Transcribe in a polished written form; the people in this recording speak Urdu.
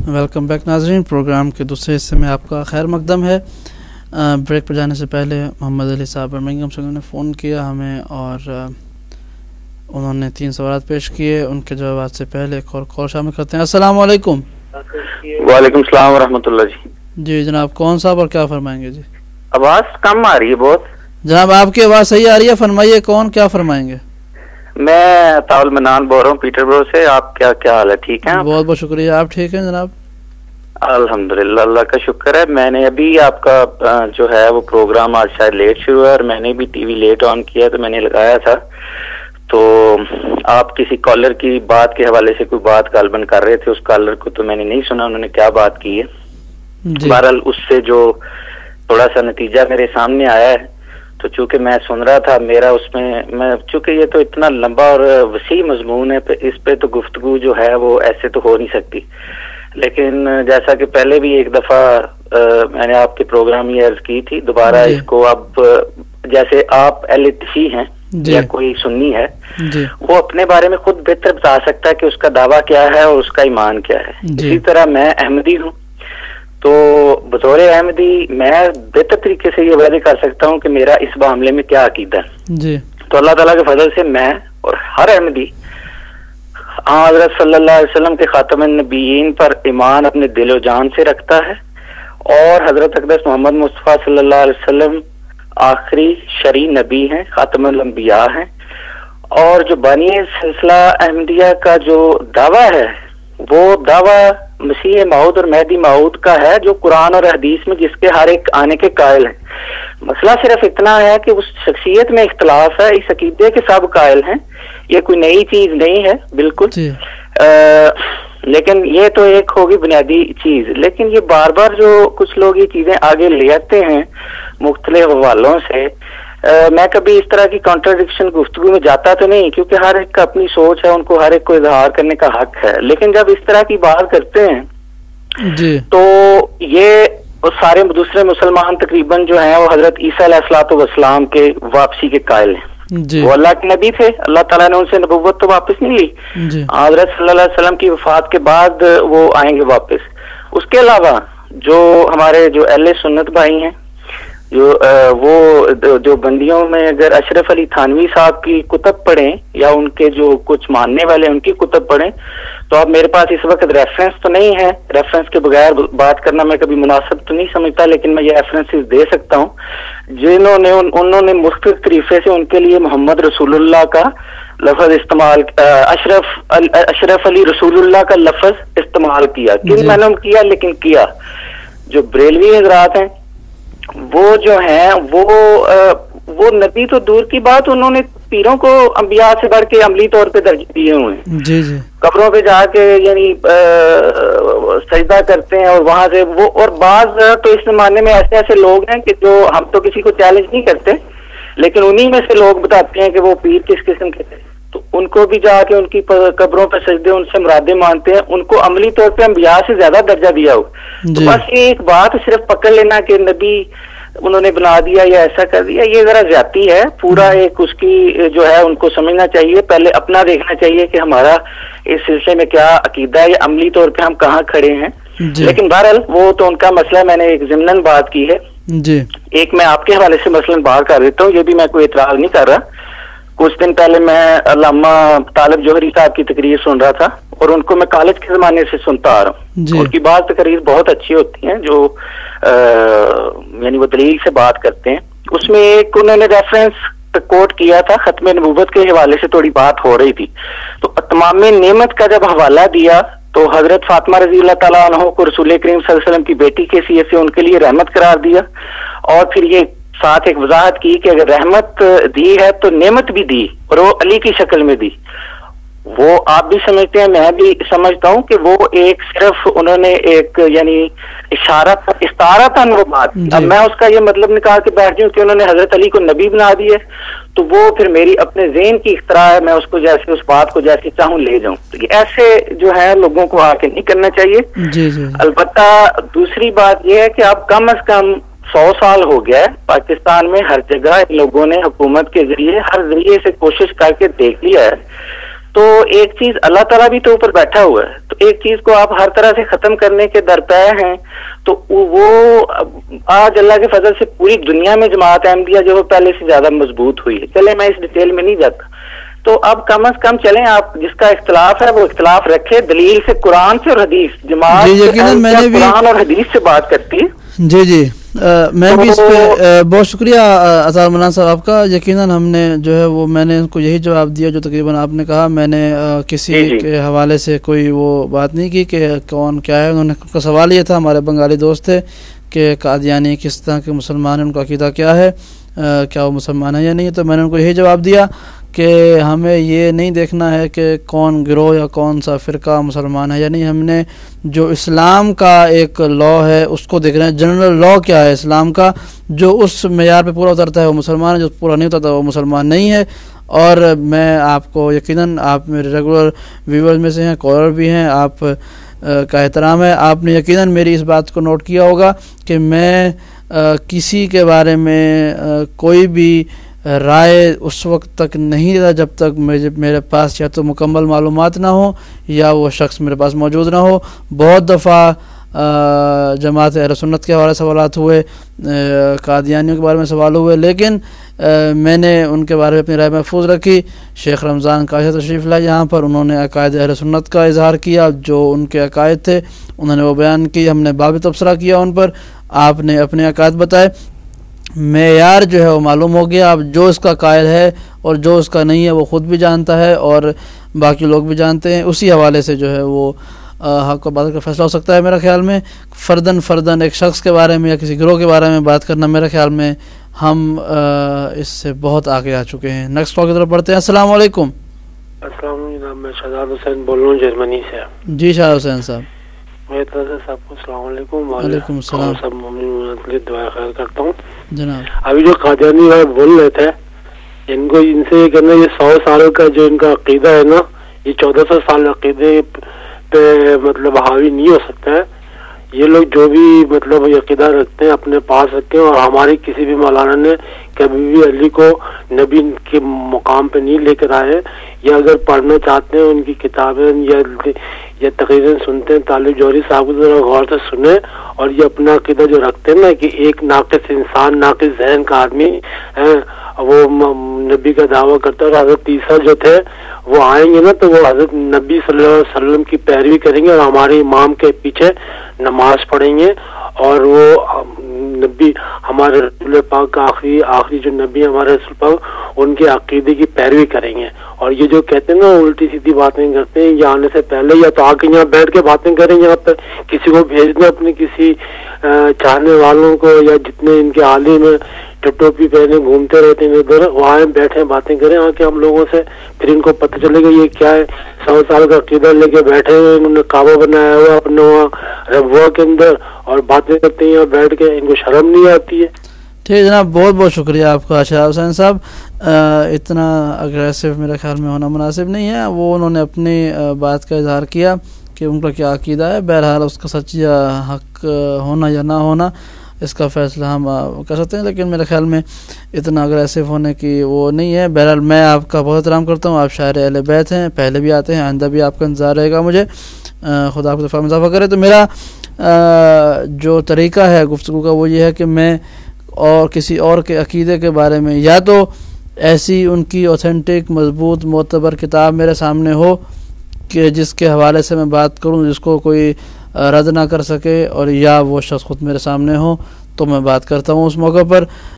ویلکم بیک ناظرین، پروگرام کے دوسرے حصے میں آپ کا خیر مقدم ہے۔ بریک پر جانے سے پہلے محمد علی صاحب برمنگھم سے انہوں نے فون کیا ہمیں اور انہوں نے 3 سوالات پیش کیے، ان کے جوابات سے پہلے ایک اور کال شامل کرتے ہیں۔ السلام علیکم۔ وعلیکم السلام ورحمۃ اللہ جی جناب، کون صاحب اور کیا فرمائیں گے؟ جی آواز کم آ رہی ہے بہت جناب، آپ کی آواز صحیح آ رہی ہے، فرمائیے کون کیا فرمائیں گے؟ میں طاول منان بول رہا ہوں پیٹر برو سے۔ آپ کیا حال ہے؟ ٹھیک ہیں؟ بہت بہت شکریہ، آپ ٹھیک ہیں جناب؟ الحمدللہ، اللہ کا شکر ہے۔ میں نے ابھی آپ کا جو ہے وہ پروگرام آج شاید لیٹ شروع ہے اور میں نے بھی ٹی وی لیٹ آن کیا تو میں نے لگایا تھا، تو آپ کسی کالر کی بات کے حوالے سے کوئی بات غالباً کر رہے تھے، اس کالر کو تو میں نے نہیں سنا انہوں نے کیا بات کی ہے۔ بہرحال اس سے جو تھوڑا سا نتیجہ میرے سامنے آیا ہے، تو چونکہ میں سن رہا تھا میرا اس میں چونکہ یہ تو اتنا لمبا اور وسیع مضمون ہے، اس پہ تو گفتگو جو ہے وہ ایسے تو ہو نہیں سکتی، لیکن جیسا کہ پہلے بھی ایک دفعہ میں نے آپ کے پروگرام یہ عرض کی تھی، دوبارہ اس کو اب جیسے آپ اہل تشیع ہیں یا کوئی سنی ہے، وہ اپنے بارے میں خود بہتر بتا سکتا ہے کہ اس کا دعویٰ کیا ہے اور اس کا ایمان کیا ہے۔ اسی طرح میں احمدی ہوں، تو بطور احمدی میں بہتر طریقے سے یہ وعدے کر سکتا ہوں کہ میرا اس معاملے میں کیا عقیدہ ہے۔ تو اللہ تعالیٰ کے فضل سے میں اور ہر احمدی حضرت صلی اللہ علیہ وسلم کے خاتم النبیین پر ایمان اپنے دل و جان سے رکھتا ہے، اور حضرت اقدس محمد مصطفیٰ صلی اللہ علیہ وسلم آخری شرعی نبی ہیں، خاتم الانبیاء ہیں، اور جو بانی سلسلہ احمدیہ کا جو دعویٰ ہے وہ دعویٰ مسیح موعود اور مہدی موعود کا ہے، جو قرآن اور حدیث میں جس کے ہر ایک آنے کے قائل ہیں۔ مسئلہ صرف اتنا ہے کہ اس شخصیت میں اختلاف ہے، اس عقیدے کے سب قائل ہیں، یہ کوئی نئی چیز نہیں ہے بالکل، لیکن یہ تو ایک ہوگی بنیادی چیز۔ لیکن یہ بار بار جو کچھ لوگ یہ چیزیں آگے لے آتے ہیں مختلف حوالوں سے، میں کبھی اس طرح کی کانٹراڈکشن گفتگو میں جاتا تو نہیں، کیونکہ ہر ایک کا اپنی سوچ ہے، ان کو ہر ایک کو اظہار کرنے کا حق ہے، لیکن جب اس طرح کی بات کرتے ہیں تو یہ سارے دوسرے مسلمان تقریباً جو ہیں وہ حضرت عیسیٰ علیہ الصلوۃ والسلام کے واپسی کے قائل ہیں۔ وہ اللہ کے نبی تھے، اللہ تعالیٰ نے ان سے نبوت تو واپس نہیں لی، حضرت صلی اللہ علیہ وسلم کی وفات کے بعد وہ آئیں گے واپس۔ اس کے علاوہ جو ہمارے جو اہل سنت بھائی ہیں، جو بندیوں میں اگر اشرف علی تھانوی صاحب کی کتب پڑھیں یا ان کے جو کچھ ماننے والے ان کی کتب پڑھیں، تو اب میرے پاس اس وقت ریفرنس تو نہیں ہے، ریفرنس کے بغیر بات کرنا میں کبھی مناسب تو نہیں سمجھتا، لیکن میں یہ ریفرنسز دے سکتا ہوں انہوں نے مختلف طریقے سے ان کے لیے محمد رسول اللہ کا لفظ استعمال، اشرف علی رسول اللہ کا لفظ استعمال کیا، کن معنوں میں کیا، لیکن کیا۔ جو بریلوی حضرات ہیں وہ جو ہیں وہ نبی تو دور کی بات، انہوں نے پیروں کو انبیاء سے بڑھ کے عملی طور پہ درجے دیے ہوئے ہیں، قبروں پہ جا کے یعنی سجدہ کرتے ہیں، اور وہاں سے وہ، اور بعض تو اس زمانے میں ایسے لوگ ہیں کہ جو ہم تو کسی کو چیلنج نہیں کرتے، لیکن انہی میں سے لوگ بتاتے ہیں کہ وہ پیر کس قسم کے تھے، تو ان کو بھی جا کے ان کی قبروں پہ سجدے، ان سے مرادیں مانتے ہیں، ان کو عملی طور پہ انبیاء سے زیادہ درجہ دیا ہو۔ تو بس یہ ایک بات صرف پکڑ لینا کہ نبی انہوں نے بنا دیا یا ایسا کر دیا، یہ ذرا زیادتی ہے۔ پورا ایک اس کی جو ہے ان کو سمجھنا چاہیے، پہلے اپنا دیکھنا چاہیے کہ ہمارا اس سلسلے میں کیا عقیدہ ہے، یا عملی طور پہ ہم کہاں کھڑے ہیں۔ لیکن بہرحال وہ تو ان کا مسئلہ، میں نے ایک ضمناً بات کی ہے۔ ایک میں آپ کے حوالے سے مثلاً باہر کر دیتا ہوں، یہ بھی میں کوئی اعتراض نہیں کر رہا۔ کچھ دن پہلے میں علامہ طالب جوہری صاحب کی تقریر سن رہا تھا، اور ان کو میں کالج کے زمانے سے سنتا آ رہا ہوں، ان کی بعض تقریر بہت اچھی ہوتی ہیں، جو یعنی وہ دلیل سے بات کرتے ہیں۔ اس میں ایک انہوں نے ریفرنس کوٹ کیا تھا، ختم نبوت کے حوالے سے تھوڑی بات ہو رہی تھی، تو اتمام نعمت کا جب حوالہ دیا تو حضرت فاطمہ رضی اللہ تعالیٰ عنہ کو رسول کریم صلی اللہ علیہ وسلم کی بیٹی کے حیثیت سے ان کے لیے رحمت قرار دیا، اور پھر یہ ساتھ ایک وضاحت کی کہ اگر رحمت دی ہے تو نعمت بھی دی، اور وہ علی کی شکل میں دی۔ وہ آپ بھی سمجھتے ہیں، میں بھی سمجھتا ہوں کہ وہ ایک صرف انہوں نے ایک یعنی استعارتاً وہ بات، اب میں اس کا یہ مطلب نکال کے بیٹھ جاؤں کہ انہوں نے حضرت علی کو نبی بنا دیے، تو وہ پھر میری اپنے ذہن کی اختراع ہے، میں اس کو جیسے اس بات کو جیسے چاہوں لے جاؤں۔ تو یہ ایسے جو ہے لوگوں کو آ کے نہیں کرنا چاہیے۔ البتہ دوسری بات یہ ہے کہ اب کم از کم 100 سال ہو گیا ہے پاکستان میں، ہر جگہ لوگوں نے حکومت کے ذریعے ہر ذریعے سے کوشش کر کے دیکھ لیا ہے تو ایک چیز اللہ تعالیٰ بھی تو اوپر بیٹھا ہوا ہے، تو ایک چیز کو آپ ہر طرح سے ختم کرنے کے درپے ہیں، تو وہ آج اللہ کے فضل سے پوری دنیا میں جماعت احمدیہ جو پہلے سے زیادہ مضبوط ہوئی ہے. چلے میں اس ڈیٹیل میں نہیں جاتا، تو اب کم از کم چلیں آپ جس کا اختلاف ہے وہ اختلاف رکھے دلیل سے، قرآن سے اور حدیث. جماعت قرآن اور حدیث سے بات کرتی ہے. جی میں بھی اس پہ بہت شکریہ اطہر منان صاحب آپ کا. یقیناً ہم نے جو ہے وہ میں نے ان کو یہی جواب دیا جو تقریباً آپ نے کہا. میں نے کسی کے حوالے سے کوئی وہ بات نہیں کی کہ کون کیا ہے. انہوں نے کا سوال یہ تھا، ہمارے بنگالی دوست تھے، کہ قادیانی کس طرح کے مسلمان ہیں، ان کا عقیدہ کیا ہے، کیا وہ مسلمان ہے یا نہیں. تو میں نے ان کو یہی جواب دیا کہ ہمیں یہ نہیں دیکھنا ہے کہ کون گروہ یا کون سا فرقہ مسلمان ہے یا نہیں. ہم نے جو اسلام کا ایک لا ہے اس کو دیکھ رہے ہیں. جنرل لا کیا ہے اسلام کا، جو اس معیار پہ پورا اترتا ہے وہ مسلمان ہے، جو پورا نہیں اترتا وہ مسلمان نہیں ہے. اور میں آپ کو یقیناً آپ میرے ریگولر ویورز میں سے ہیں، کالر بھی ہیں، آپ کا احترام ہے. آپ نے یقیناً میری اس بات کو نوٹ کیا ہوگا کہ میں کسی کے بارے میں کوئی بھی رائے اس وقت تک نہیں دیتا جب تک میرے پاس یا تو مکمل معلومات نہ ہوں یا وہ شخص میرے پاس موجود نہ ہو. بہت دفعہ جماعت اہل سنت کے حوالے سوالات ہوئے، قادیانیوں کے بارے میں سوال ہوئے، لیکن میں نے ان کے بارے میں اپنی رائے محفوظ رکھی. شیخ رمضان کاشی تشریف لائے یہاں پر، انہوں نے عقائد اہل سنت کا اظہار کیا، جو ان کے عقائد تھے انہوں نے وہ بیان کی. ہم نے باب تبصرہ کیا ان پر، آپ نے اپنے عقائد بتائے. معیار جو ہے وہ معلوم ہو گیا. اب جو اس کا قائل ہے اور جو اس کا نہیں ہے وہ خود بھی جانتا ہے اور باقی لوگ بھی جانتے ہیں. اسی حوالے سے جو ہے وہ حق و باطل کا فیصلہ ہو سکتا ہے. میرا خیال میں فرداً ایک شخص کے بارے میں یا کسی گروہ کے بارے میں بات کرنا، میرے خیال میں ہم اس سے بہت آگے آ چکے ہیں. نیکسٹ کال کی طرف پڑھتے ہیں. السلام علیکم. السلام علیکم، میں شہزاد حسین بول رہا ہوں جرمنی سے. جی شہزاد حسین صاحب. میری طرف سے سب کو السلام علیکم. وعلیکم السلام. سب مومنین کے لیے دعا خیر کرتا ہوں. جناب ابھی جو قادیانی بھائی بول رہے تھے، ان سے یہ کہنا، یہ 100 سالوں کا جو ان کا عقیدہ ہے نا، یہ 1400 سال عقیدے پہ مطلب حاوی نہیں ہو سکتا ہے. یہ لوگ جو بھی مطلب عقیدہ رکھتے ہیں اپنے پاس رکھتے ہیں، اور ہماری کسی بھی مولانا نے کبھی بھی علی کو نبی کے مقام پہ نہیں لے کر آئے. یا اگر پڑھنا چاہتے ہیں ان کی کتابیں یا تقریریں سنتے ہیں طالب جوہری صاحب کو ذرا غور سے سنیں. اور یہ اپنا عقیدہ جو رکھتے ہیں نا کہ ایک ناقص انسان، ناقص ذہن کا آدمی وہ نبی کا دعویٰ کرتا ہے، اور حضرت عیسیٰ جو تھے وہ آئیں گے نا تو وہ حضرت نبی صلی اللہ علیہ وسلم کی پیروی کریں گے اور ہمارے امام کے پیچھے نماز پڑھیں گے. اور وہ نبی ہمارے رسول پاک کا آخری جو نبی ہمارے رسول پاک، ان کے عقیدے کی پیروی کریں گے. اور یہ جو کہتے ہیں نا الٹی سیدھی باتیں کرتے ہیں، یہ آنے سے پہلے یا تو آ کے یہاں بیٹھ کے باتیں کریں، یہاں پہ کسی کو بھیجنا اپنے کسی چاہنے والوں کو، یا جتنے ان کے عالم ہیں جو ٹوپی پہنے گھومتے رہتے ہیں ادھر، وہاں بیٹھے باتیں کریں آ کے ہم لوگوں سے. پھر ان کو پتہ چلے گا یہ کیا ہے. 100 سال کا عقیدہ لے کے بیٹھے ہیں، انہوں نے کعبہ بنایا ہوا اپنے وہاں ربوہ کے اندر، اور باتیں کرتے ہیں یہاں بیٹھ کے. ان کو شرم نہیں آتی ہے. ٹھیک جناب، بہت شکریہ آپ کا شہزاد حسین صاحب. اتنا اگریسو میرے خیال میں ہونا مناسب نہیں ہے. وہ انہوں نے اپنی بات کا اظہار کیا کہ ان کا کیا عقیدہ ہے. بہرحال اس کا سچ یا حق ہونا یا نہ ہونا اس کا فیصلہ ہم کر سکتے ہیں، لیکن میرے خیال میں اتنا اگریسو ہونے کی وہ نہیں ہے. بہرحال میں آپ کا بہت احترام کرتا ہوں. آپ شاعر اہل بیت ہیں، پہلے بھی آتے ہیں، آئندہ بھی آپ کا انتظار رہے گا مجھے. خدا آپ کو دفاع میں اضافہ کرے. تو میرا جو طریقہ ہے گفتگو کا وہ یہ ہے کہ میں اور کسی اور کے عقیدے کے بارے میں یا تو ایسی ان کی اوتھینٹک مضبوط معتبر کتاب میرے سامنے ہو کہ جس کے حوالے سے میں بات کروں جس کو کوئی رد نہ کر سکے، اور یا وہ شخص خود میرے سامنے ہو تو میں بات کرتا ہوں اس موقع پر.